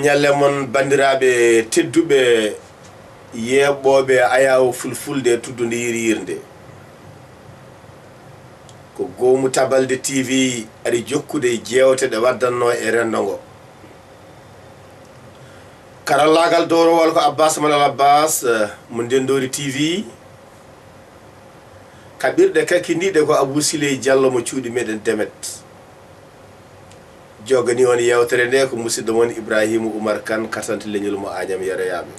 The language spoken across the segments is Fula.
ñalle mon bandiraɓe tedduɓe yeɓɓoɓe ayaw fulfulde tuddude yirde ko goomu tabalde TV ari jokkude jewte de waddanno e rendo ngo karallagal dorowal ko Abbas Manal Abbas mo Ndendori TV kabirde kakkinide ko Abou Sile Diallo mo cuudi meden Demet jogani on yewtere nde ko musidɗo mon Ibrahima Oumar Kane katante leñol mo Agnam yereyaɓe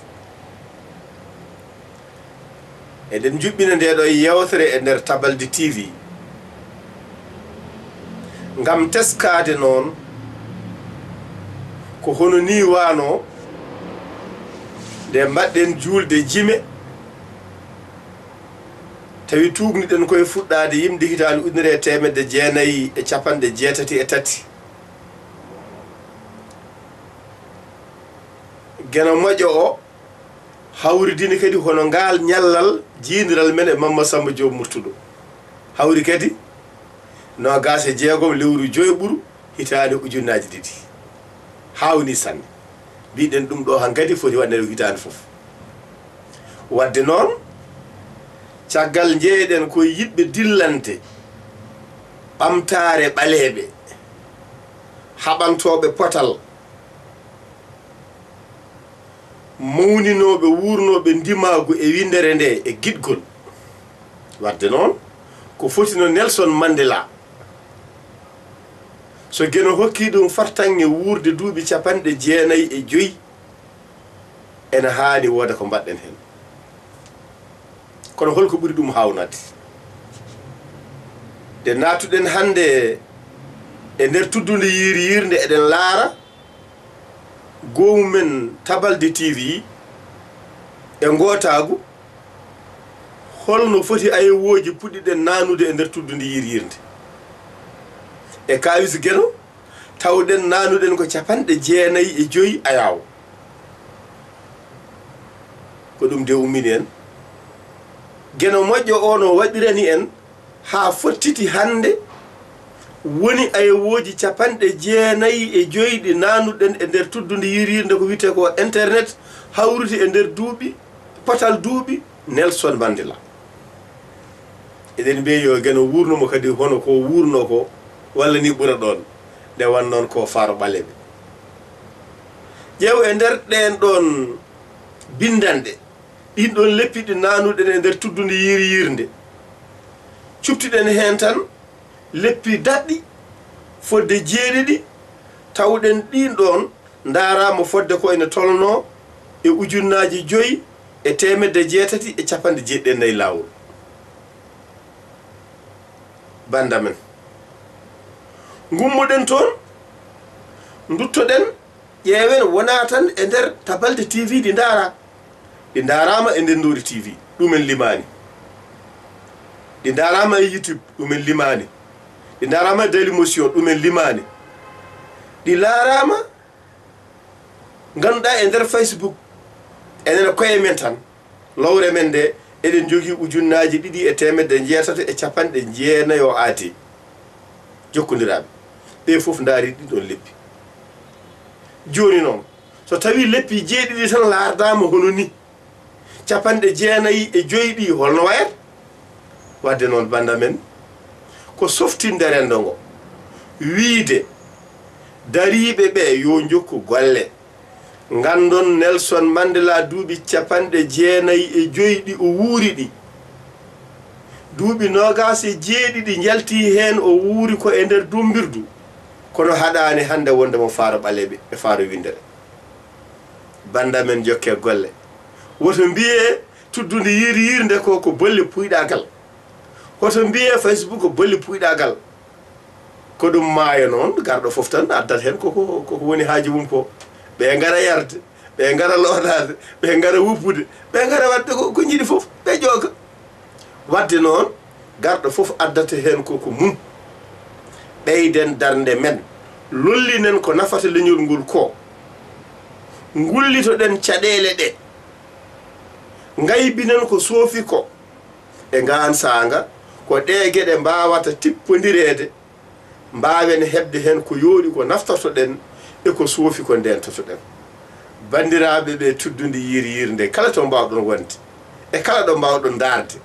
eɗen juɓɓina nde ɗo yewtere e nder tabalde TV ngam teskade noon ko hono ni wano nde mbaɗɗen julde jime tawi tugniɗen koye fuɗɗade yimde hitande ujunere e temedde jeenayyi e capanɗe jeetati e tati geno moƴƴo o hawridini kadi hono ngal ñallal jiidiral men e Mamma Samba Diop Murtuɗo hawri kadi no gase jeegom lewru joyɓuru hitande ujunnaji ɗiɗi hawni sanne mbiɗen ɗum ɗo han kadi foti waɗnede hitande foof wadde noon caggal jeeɗen koye yiɗɓe dillante ɓamtare ɓaleɓe haɓantoɓe potal mawninoɓe wurnoɓe ndimagu e windere nde e giɗgol wadde noon ko foti no Nelson Mandela so geno hokki ɗum fartange wurde duuɓi 95 ene haani woda ko mbaɗɗen hen kono holko ɓuri ɗum hawnade nde natuɗen hande e nder tuddude yirde eɗen laara goomu men tabalde TV e ngotagu holno foti ayewoji puɗɗiɗen nanude e nder tuddude yirde e kawis geno tawɗen nanuɗen ko 95 ayaw ko ɗum de ummini en geno moƴƴo o no waɗirani en ha fottiti hande woni ayewoji 95 ɗi nanuɗen e nder tuddude yirde ko wite ko internet hawruti e nder duuɓi potal duuɓi Nelson Mandela eɗen mbiya yo geno wurnomo kadi hono ko wurno ko walla ni ɓura ɗon nde wan noon ko faaro ɓaleɓe ƴeew e nder ɗen ɗon bindanɗe ɗin ɗon leppiɗi nanuɗen e nder tuddude yirde cuptiɗen hen tan leppi daɗɗi fodde jeeɗiɗi tawɗen ɗin ɗon darama fodde ko ene tolno e ujunnaji 5 e temedde jeetati e 94 lawol banda men gummoɗen toon duttoɗen ƴeewen wona tan e nder tabalde TV ɗi darama e Ndendori TV ɗumen limani ɗi darama e YouTube ɗumen limani ɗi darama e Dailymotion ɗumen limani ɗi laarama ganduɗa e nder Facebook enen koye men tan lowre men nde eɗen jogui ujunnaji 2 e temedde jeetati e 90 aati jokkodiraɓe ɓe foof daari ɗiɗon leppi joni noon so tawi leppi jeeɗiɗi tan laardama hono ni 95 ɗi holno wayat wadde noon banda men ko softinde rendo ngo wiide dariɓe ɓe yo jokku golle gandon Nelson Mandela duuɓi 95 ɗi o wuuri ɗi duuɓi 27 jalti hen o wuuri ko e nder dumbirdu kono haɗani hande wonde mo faaro ɓaleɓe e faaro windere banda men jokke golle woto mbiye tuddude yirde ko bolle puyɗagal hoto mbiye Facebook ko bolle puyɗagal ko ɗum maayo noon garɗo fof tan addat hen koko woni haaji mum ko ɓe ngara yarde ɓe ngara loodade ɓe ngara wuppude ɓe ngara wadde ko jiiɗi fof ɓe jooga wadde noon garɗo fof addata hen koko mum ɓeyden darde men lollinen ko nafata leñol ngol ko ngullitoɗen caɗele ɗe ngaybinen ko soofi ko e ngan sanga ko ɗe geɗe mbawata tippodirede mbawen hebde hen ko yooɗi ko naftortoɗen e ko soofi ko nden totoɗen bandiraɓe ɓe tuddude yirde kala to mbawɗon wonde e kala ɗo mbawɗon darde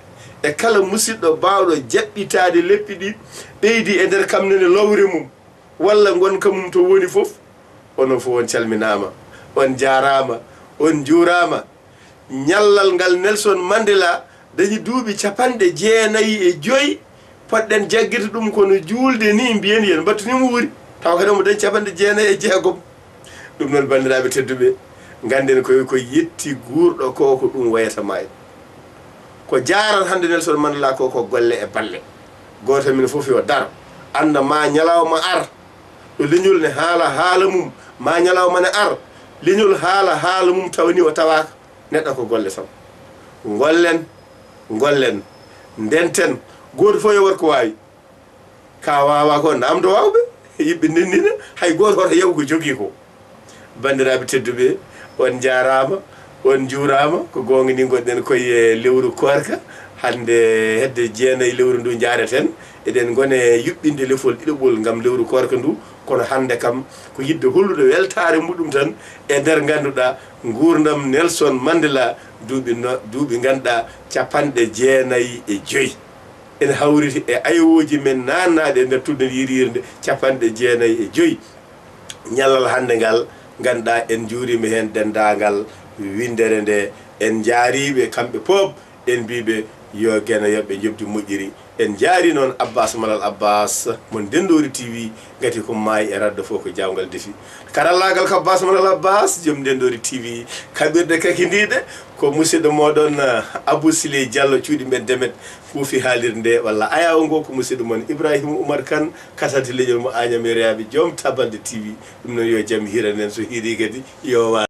e kala musidɗo bawɗo jaɓɓitade leppi ɗi ɓeydi e nder kamnene lowre mum walla gonka mum to woni fof onon fof on calminama on jarama on juurama ñallal ngal Nelson Mandela dañi duuɓi 95 poɗɗen jaggita ɗum kono juulde ni mbiyen yen battunimo wuri taw kadi omo dañi 96 ɗum noon bandiraɓe tedduɓe ganden ko yetti guurɗo ko ɗum wayata maayo ko jaran hande Nelson Mandela ko golle e balle goto min fof yo daro anda ma ñalawma ar ɗo leñol ne haala mum ma ñalawma ne ar leñol haala mum tawni o tawaka neɗɗo ko golle sam gollen ndenten goto fof yo wat ko wawi ka wawa ko namdo wawɓe yimɓe ndennina hay goto hoto yaw ko jogui ko bandiraɓe tedduɓe on jarama on juurama ko gonga ni gonɗen koye lewru korka hande hedde 9 lewru ndu jareten eɗen gone yuɓɓinde lefol ɗiɗoɓol gam lewru korka ndu kono hande kam ko yidde hollude weltare muɗum tan e nder ganduɗa gurdam Nelson Mandela duuɓi ganduɗa 95 en hawriti e ayowoji men nannaɗe e nder tudde yirirde 95 ñallal hande ngal ganduɗa en juurima hen dendagal windere nde en jaariɓe kamɓe pop en mbiɓe yo gene yoɓe jobdi moƴƴiri en jaari noon Abbas Malal Abbas mo Ndendori TV gati ko maayi e raddo fof ko jawgal defi karallagal ko Abbas Malal Abbas joom Ndendori TV kaɓirɗe kaki ndiɗe ko musidɗo moɗon Abou Sile Diallo cuuɗi men demet kuufi haalirde nde walla ayawo ngo ko musidɗo moon Ibrahima Oumar Kane kasante leñol mo Agname Reyaɓe joom Tabalde TV ɗum noon yo jaam hiranen so hiiri kadi yo